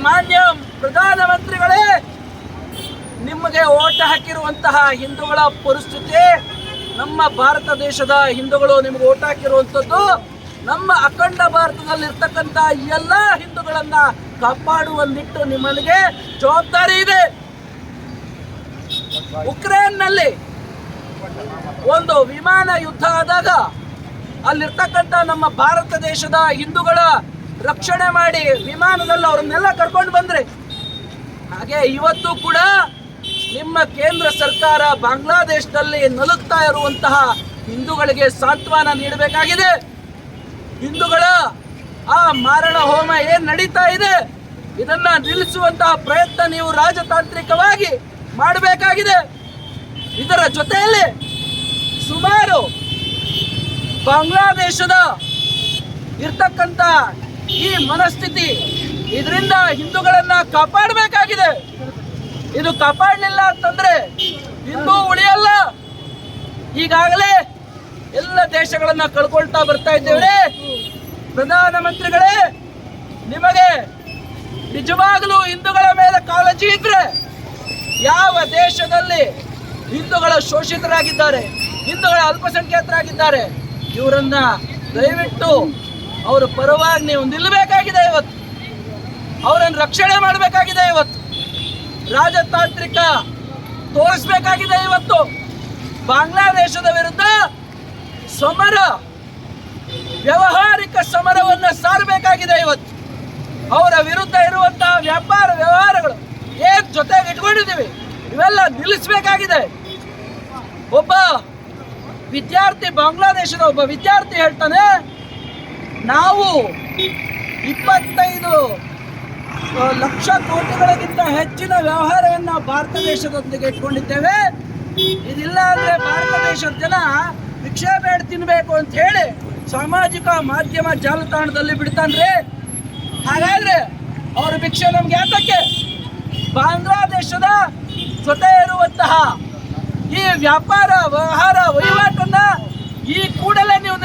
ಮಾನ್ಯ ಪ್ರಧಾನಮಂತ್ರಿಗಳೇ, ನಿಮಗೆ ಓಟ್ ಹಾಕಿರುವಂತಹ ಹಿಂದೂಗಳ ಪರಿಸ್ಥಿತಿ, ನಮ್ಮ ಭಾರತ ದೇಶದ ಹಿಂದೂಗಳು ನಿಮಗೆ ಓಟ್ ಹಾಕಿರುವಂಥದ್ದು ನಮ್ಮ ಅಖಂಡ ಭಾರತದಲ್ಲಿರ್ತಕ್ಕಂಥ ಎಲ್ಲ ಹಿಂದೂಗಳನ್ನ ಕಾಪಾಡುವ ನಿಟ್ಟು ನಿಮಗೆ ಜವಾಬ್ದಾರಿ ಇದೆ. ಉಕ್ರೇನ್ನಲ್ಲಿ ಒಂದು ವಿಮಾನ ಯುದ್ಧ ಆದಾಗ ಅಲ್ಲಿರ್ತಕ್ಕಂಥ ನಮ್ಮ ಭಾರತ ದೇಶದ ಹಿಂದೂಗಳ ರಕ್ಷಣೆ ಮಾಡಿ ವಿಮಾನದಲ್ಲಿ ಅವ್ರನ್ನೆಲ್ಲ ಕರ್ಕೊಂಡು ಬಂದ್ರಿ. ಹಾಗೆ ಇವತ್ತು ಕೂಡ ನಿಮ್ಮ ಕೇಂದ್ರ ಸರ್ಕಾರ ಬಾಂಗ್ಲಾದೇಶದಲ್ಲಿ ನಲುಗ್ತಾ ಇರುವಂತಹ ಹಿಂದೂಗಳಿಗೆ ಸಾಂತ್ವನ ನೀಡಬೇಕಾಗಿದೆ. ಹಿಂದೂಗಳ ಆ ಮಾರಣ ಹೋಮ ಏನ್ ನಡೀತಾ ಇದೆ ಇದನ್ನ ನಿಲ್ಲಿಸುವಂತಹ ಪ್ರಯತ್ನ ನೀವು ರಾಜತಾಂತ್ರಿಕವಾಗಿ ಮಾಡಬೇಕಾಗಿದೆ. ಇದರ ಜೊತೆಯಲ್ಲಿ ಸುಮಾರು ಬಾಂಗ್ಲಾದೇಶದ ಇರ್ತಕ್ಕಂಥ ಈ ಮನಸ್ಥಿತಿ, ಇದರಿಂದ ಹಿಂದೂಗಳನ್ನ ಕಾಪಾಡಬೇಕಾಗಿದೆ. ಇದು ಕಾಪಾಡಲಿಲ್ಲ ಅಂತಂದ್ರೆ ಹಿಂದೂ ಉಳಿಯಲ್ಲ. ಈಗಾಗಲೇ ಎಲ್ಲ ದೇಶಗಳನ್ನ ಕಳ್ಕೊಳ್ತಾ ಬರ್ತಾ ಇದ್ದೇವೆ. ಪ್ರಧಾನಮಂತ್ರಿಗಳೇ, ನಿಮಗೆ ನಿಜವಾಗಲೂ ಹಿಂದೂಗಳ ಮೇಲೆ ಕಾಳಜಿ ಇದ್ರೆ, ಯಾವ ದೇಶದಲ್ಲಿ ಹಿಂದೂಗಳ ಶೋಷಿತರಾಗಿದ್ದಾರೆ, ಹಿಂದೂಗಳ ಅಲ್ಪಸಂಖ್ಯಾತರಾಗಿದ್ದಾರೆ, ಇವರನ್ನ ದಯವಿಟ್ಟು ಅವರ ಪರವಾಗಿ ನೀವು ನಿಲ್ಲಬೇಕಾಗಿದೆ. ಇವತ್ತು ಅವರನ್ನು ರಕ್ಷಣೆ ಮಾಡಬೇಕಾಗಿದೆ. ಇವತ್ತು ರಾಜತಾಂತ್ರಿಕ ತೋರಿಸಬೇಕಾಗಿದೆ. ಇವತ್ತು ಬಾಂಗ್ಲಾದೇಶದ ವಿರುದ್ಧ ಸಮರ, ವ್ಯಾವಹಾರಿಕ ಸಮರವನ್ನು ಸಾರಬೇಕಾಗಿದೆ. ಇವತ್ತು ಅವರ ವಿರುದ್ಧ ಇರುವಂತಹ ವ್ಯಾಪಾರ ವ್ಯವಹಾರಗಳು ಏನ್ ಜೊತೆಗೆ ಇಟ್ಕೊಂಡಿದ್ದೀವಿ ಇವೆಲ್ಲ ನಿಲ್ಲಿಸಬೇಕಾಗಿದೆ. ಒಬ್ಬ ವಿದ್ಯಾರ್ಥಿ, ಬಾಂಗ್ಲಾದೇಶದ ಒಬ್ಬ ವಿದ್ಯಾರ್ಥಿ ಹೇಳ್ತಾನೆ, ನಾವು 25 ಲಕ್ಷ ಕೋಟಿಗಳಿಗಿಂತ ಹೆಚ್ಚಿನ ವ್ಯವಹಾರವನ್ನು ಭಾರತ ದೇಶದೊಂದಿಗೆ ಇಟ್ಕೊಂಡಿದ್ದೇವೆ. ಇದಿಲ್ಲ ಅಂದ್ರೆ ಭಾರತ ದೇಶದ ಜನ ಭಿಕ್ಷೆ ಬೇಡ ತಿನ್ಬೇಕು ಅಂತ ಹೇಳಿ ಸಾಮಾಜಿಕ ಮಾಧ್ಯಮ ಜಾಲತಾಣದಲ್ಲಿ ಬಿಡ್ತಾನ್ರಿ. ಹಾಗಾದ್ರೆ ಅವ್ರ ಭಿಕ್ಷೆ ನಮ್ಗೆ ಯಾತಕ್ಕೆ? ಬಾಂಗ್ಲಾದೇಶದ ಜೊತೆ ಇರುವಂತಹ ಈ ವ್ಯಾಪಾರ ವ್ಯವಹಾರ ವಹಿವಾಟನ್ನ ಈ ಕೂಡಲೇ ನೀವು